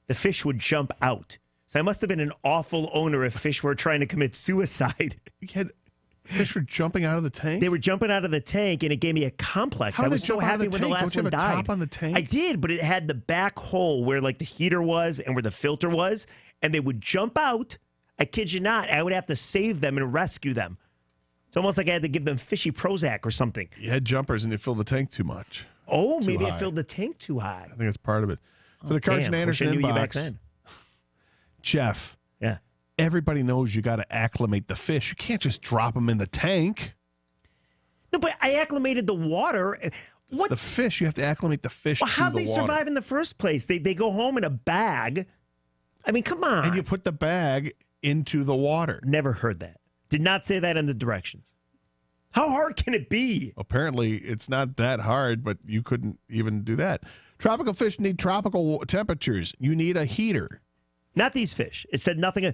the fish would jump out. So I must have been an awful owner if fish were trying to commit suicide. You had fish were jumping out of the tank? They were jumping out of the tank, and it gave me a complex. How I did was they so jump out of happy the when the tank? last Don't you one have a died. top on the tank? I did, but it had the back hole where like the heater was and where the filter was, and they would jump out. I kid you not. I would have to save them and rescue them. It's almost like I had to give them fishy Prozac or something. You had jumpers and you filled the tank too much. Oh, Too maybe high. I filled the tank too high. I think that's part of it. So the Karsch and Damn, wish I Anderson knew you back inbox. then. Jeff, Yeah. everybody knows you got to acclimate the fish. You can't just drop them in the tank. No, but I acclimated the water. It's What? the fish. You have to acclimate the fish Well, to how'd the they water. survive in the first place? They go home in a bag. I mean, come on. And you put the bag into the water. Never heard that. Did not say that in the directions. How hard can it be? Apparently, it's not that hard, but you couldn't even do that. Tropical fish need tropical temperatures. You need a heater. Not these fish. It said nothing.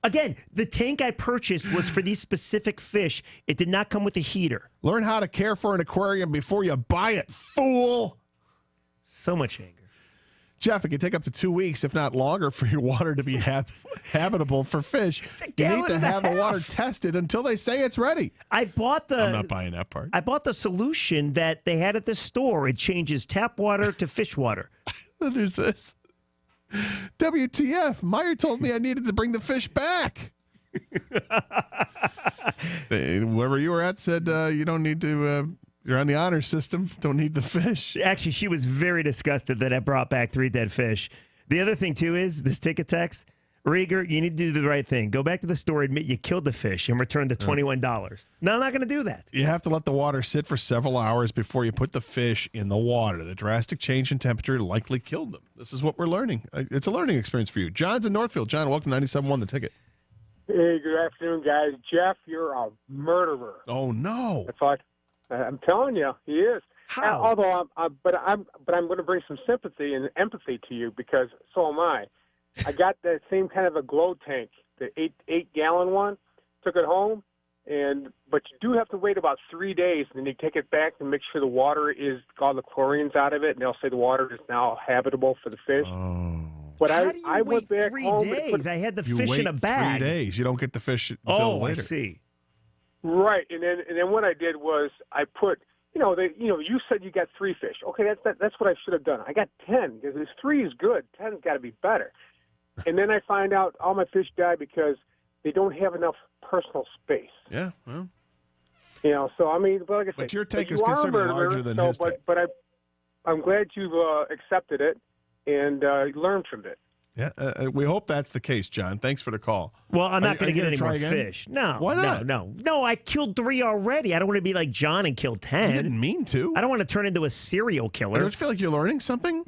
Again, the tank I purchased was for these specific fish. It did not come with a heater. Learn how to care for an aquarium before you buy it, fool. So much anger. Jeff, it can take up to 2 weeks, if not longer, for your water to be habitable for fish. a You gallon need to and a have the water half. tested until they say it's ready. I bought the. I'm not buying that part. I bought the solution that they had at the store. It changes tap water to fish water. There's this. WTF? Meyer told me I needed to bring the fish back. Whoever you were at said you don't need to. You're on the honor system. Don't need the fish. Actually, she was very disgusted that I brought back 3 dead fish. The other thing, too, is this ticket text. Rieger, you need to do the right thing. Go back to the store, admit you killed the fish, and return the $21. No, I'm not going to do that. You have to let the water sit for several hours before you put the fish in the water. The drastic change in temperature likely killed them. This is what we're learning. It's a learning experience for you. John's in Northfield. John, welcome to 97.1 The Ticket. Hey, good afternoon, guys. Jeff, you're a murderer. Oh, no. That's what I'm telling you, he is. How? Although I'm going to bring some sympathy and empathy to you because so am I. I got that same kind of a glow tank, the 8-gallon one. Took it home, but you do have to wait about 3 days, and then you take it back and make sure the water is all the chlorine's out of it, and they'll say the water is now habitable for the fish. Oh. But How do you I wait went back 3 home days? I had the You fish wait in a bag. 3 days. You don't get the fish until Oh, later. I see. Right, and then what I did was I put, you said you got 3 fish. Okay, that's what I should have done. I got 10 because 3 is good. 10's got to be better. And then I find out all my fish die because they don't have enough personal space. Yeah, well. So I mean, but like I said, But your tank you is are a considerably murderer, larger than so, his tank. But I'm glad you've accepted it and learned from it. Yeah, we hope that's the case, John. Thanks for the call. Well, I'm not Are going to you get any gonna more try again? fish. No. Why not? No, I killed 3 already. I don't want to be like John and kill 10. You didn't mean to. I don't want to turn into a serial killer. Don't you feel like you're learning something?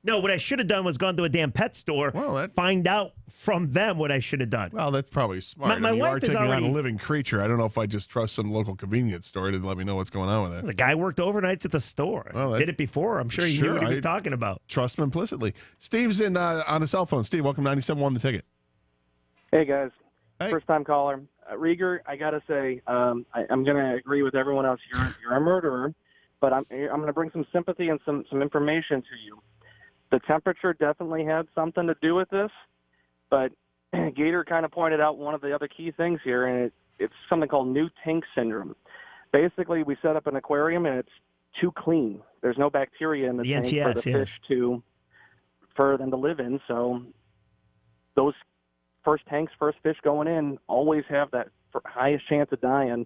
No, what I should have done was gone to a damn pet store, find out from them what I should have done. Well, that's probably smart. My you wife are is taking on already- a living creature. I don't know if I just trust some local convenience store to let me know what's going on with it. The guy worked overnights at the store. Did it before. I'm sure he knew what he was talking about. Trust him implicitly. Steve's in on a cell phone. Steve, welcome 97.1 The Ticket. Hey, guys. Hey. First-time caller. Rieger, I got to say, I'm going to agree with everyone else. You're a murderer, but I'm going to bring some sympathy and some information to you. The temperature definitely had something to do with this, but Gator kind of pointed out one of the other key things here, and it's something called new tank syndrome. Basically, we set up an aquarium, and it's too clean. There's no bacteria in the tank for the fish for them to live in, so those first fish going in always have that highest chance of dying,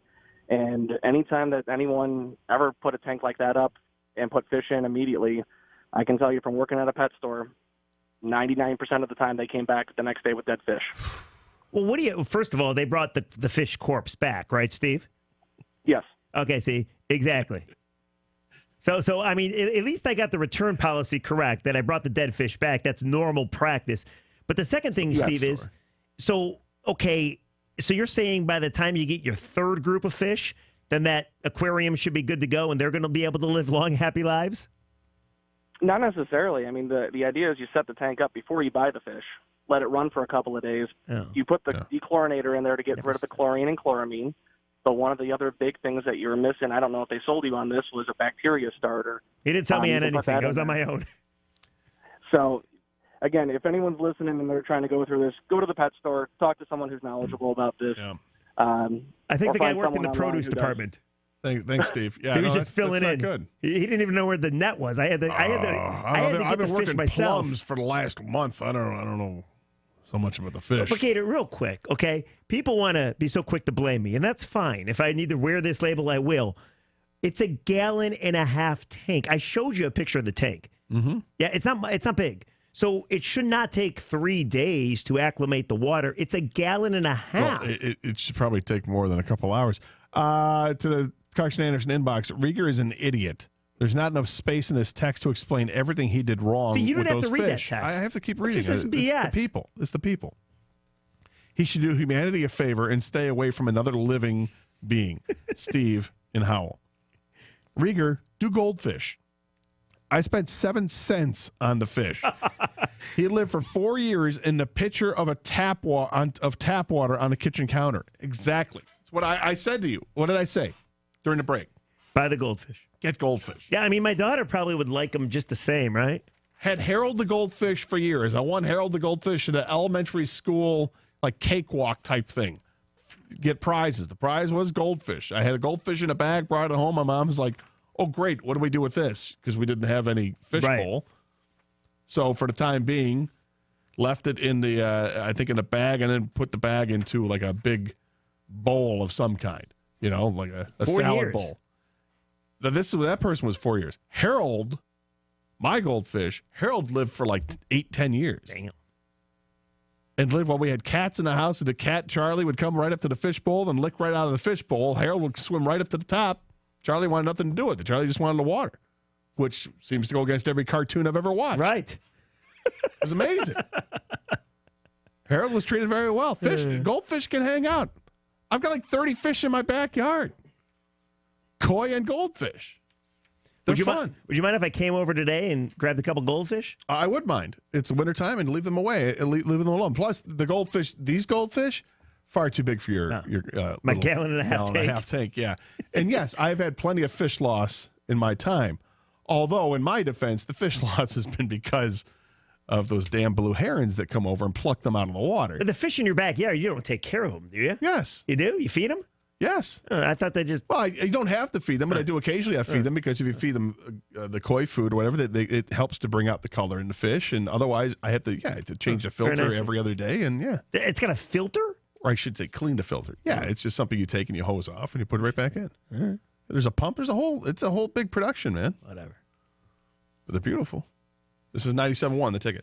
and anytime that anyone ever put a tank like that up and put fish in immediately, I can tell you from working at a pet store, 99% of the time they came back the next day with dead fish. Well, first of all, they brought the fish corpse back, right, Steve? Yes. Okay, see, exactly. So I mean, at least I got the return policy correct, that I brought the dead fish back. That's normal practice. But the second thing, Steve, is, so you're saying by the time you get your 3rd group of fish, then that aquarium should be good to go and they're going to be able to live long, happy lives? Not necessarily. I mean, the idea is you set the tank up before you buy the fish, let it run for a couple of days. Oh. You put the dechlorinator in there to get rid of the chlorine and chloramine. But one of the other big things that you were missing, I don't know if they sold you on this, was a bacteria starter. He didn't tell me on anything. I was on my own. So again, if anyone's listening and they're trying to go through this, go to the pet store, talk to someone who's knowledgeable about this. Yeah. I think the guy worked in the produce department. Thanks, Steve. Yeah, he was just filling in. Good. He didn't even know where the net was. I had to get the fish myself. Plums for the last month. I don't know so much about the fish. Okay, real quick. Okay, people want to be so quick to blame me, and that's fine. If I need to wear this label, I will. It's a 1.5 gallon tank. I showed you a picture of the tank. Mm-hmm. Yeah, it's not big. So it should not take 3 days to acclimate the water. It's 1.5 gallons. Well, it should probably take more than a couple hours. To the Karsch and Anderson inbox, Rieger is an idiot. There's not enough space in this text to explain everything he did wrong. See, you don't with have those to read fish. that text. I have to keep reading. It's BS. It's the people. It's the people. He should do humanity a favor and stay away from another living being. Steve in Howell. Rieger, do goldfish. I spent 7 cents on the fish. He lived for 4 years in the pitcher of tap water on the kitchen counter. Exactly. That's what I said to you. What did I say during the break? Buy the goldfish. Get goldfish. Yeah, I mean, my daughter probably would like them just the same, right? Had Harold the goldfish for years. I won Harold the goldfish at an elementary school, like cakewalk type thing. Get prizes. The prize was goldfish. I had a goldfish in a bag, brought it home. My mom was like, oh, great. What do we do with this? Because we didn't have any fish bowl. So for the time being, left it in the, I think in a bag, and then put the bag into like a big bowl of some kind, like a salad bowl. Now that person was 4 years. Harold, my goldfish, Harold lived for like 8-10 years. Damn. And lived while we had cats in the house, and the cat, Charlie, would come right up to the fish bowl and lick right out of the fish bowl. Harold would swim right up to the top. Charlie wanted nothing to do with it. Charlie just wanted the water, which seems to go against every cartoon I've ever watched. Right. It was amazing. Harold was treated very well. Goldfish can hang out. I've got like 30 fish in my backyard. Koi and goldfish. They're fun. Would you mind if I came over today and grabbed a couple goldfish? I would mind. It's wintertime and leave them away. Leave them alone. Plus, these goldfish, far too big for your my 1.5 gallon tank. Yeah. And yes, I've had plenty of fish loss in my time. Although, in my defense, the fish loss has been because of those damn blue herons that come over and pluck them out of the water. The fish in your backyard, you don't take care of them, do you? Yes. You do? You feed them? Yes. I thought they just... Well, you don't have to feed them, but I do occasionally feed them, because if you feed them the koi food or whatever, it helps to bring out the color in the fish. And otherwise, I have to change the filter every other day. And It's got a filter? Or I should say clean the filter. Yeah, it's just something you take and you hose off and you put it right back in. There's a pump. It's a whole big production, man. Whatever. But they're beautiful. This is 97.1, the ticket.